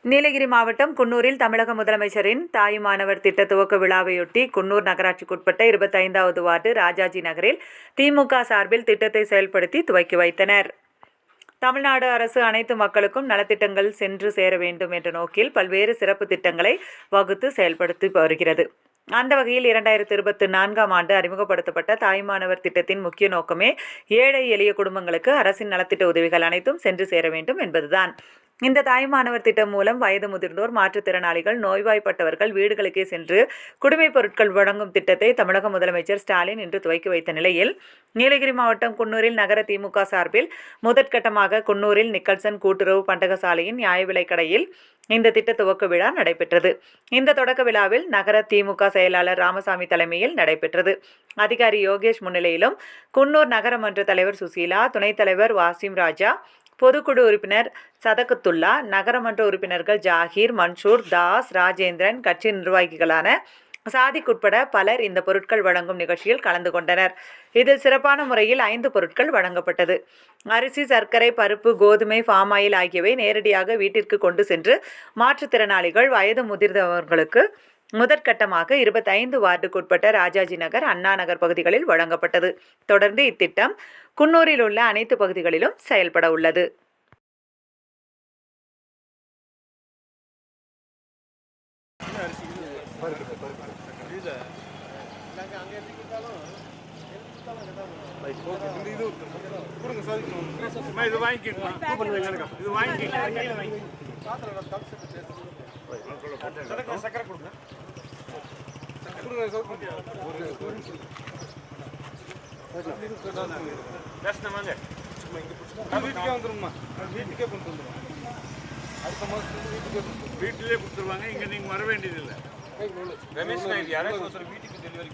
நீலகிரி மாவட்டம் குன்னூரில் தமிழக முதலமைச்சரின் தாயுமானவர் திட்ட துவக்க விழாவையொட்டி குன்னூர் நகராட்சிக்குட்பட்ட 25வது வார்டு ராஜாஜி நகரில் திமுக சார்பில் திட்டத்தை செயல்படுத்தி துவக்கி வைத்தனர். தமிழ்நாடு அரசு அனைத்து மக்களுக்கும் நலத்திட்டங்கள் சென்று சேர வேண்டும் என்ற நோக்கில் பல்வேறு சிறப்பு திட்டங்களை வகுத்து செயல்படுத்தி வருகிறது. அந்த வகையில் 2024ஆம் ஆண்டு அறிமுகப்படுத்தப்பட்ட தாய்மானவர் திட்டத்தின் முக்கிய நோக்கமே ஏழை எளிய குடும்பங்களுக்கு அரசின் நலத்திட்ட உதவிகள் அனைத்தும் சென்று சேர வேண்டும் என்பதுதான். இந்த தாய்மானவர் திட்டம் மூலம் வயது முதிர்ந்தோர், மாற்றுத்திறனாளிகள், நோய்வாய்ப்பட்டவர்கள் வீடுகளுக்கே சென்று குடிமைப் பொருட்கள் வழங்கும் திட்டத்தை தமிழக முதலமைச்சர் ஸ்டாலின் இன்று துவக்கி வைத்த நிலையில், நீலகிரி மாவட்டம் குன்னூரில் நகர திமுக சார்பில் முதற்கட்டமாக குன்னூரில் நிக்கல்சன் கூட்டுறவு பண்டகசாலையின் நியாய விலைக் கடையில் இந்த திட்ட துவக்க விழா நடைபெற்றது. இந்த தொடக்க விழாவில் நகர திமுக செயலாளர் ராமசாமி தலைமையில் நடைபெற்றது. அதிகாரி யோகேஷ் முன்னிலையிலும் குன்னூர் நகரமன்ற தலைவர் சுசீலா, துணைத் தலைவர் வாசிம் ராஜா, பொதுக்குழு உறுப்பினர் சதகத்துல்லா, நகரமன்ற உறுப்பினர்கள் ஜாகீர், மன்சூர், தாஸ், ராஜேந்திரன், கட்சி நிர்வாகிகளான சாதிக் உட்பட பலர் இந்த பொருட்கள் வழங்கும் நிகழ்ச்சியில் கலந்து கொண்டனர். இதில் சிறப்பான முறையில் 5 பொருட்கள் வழங்கப்பட்டது. அரிசி, சர்க்கரை, பருப்பு, கோதுமை, பாம் ஆயில் ஆகியவை நேரடியாக வீட்டிற்கு கொண்டு சென்று மாற்றுத்திறனாளிகள், வயது முதிர்ந்தவர்களுக்கு முதற்கட்டமாக 25 வார்டுக்குட்பட்ட ராஜாஜி நகர், அண்ணா நகர் பகுதிகளில் வழங்கப்பட்டது. தொடர்ந்து இத்திட்டம் குன்னூரில் உள்ள அனைத்து பகுதிகளிலும் செயல்பட உள்ளது. வீட்டிலே கொடுத்துருவாங்க. இங்க நீங்க வர வேண்டியதில்லை. ரமேஷ் நாயுடு யாராவது வீட்டுக்கு டெலிவரி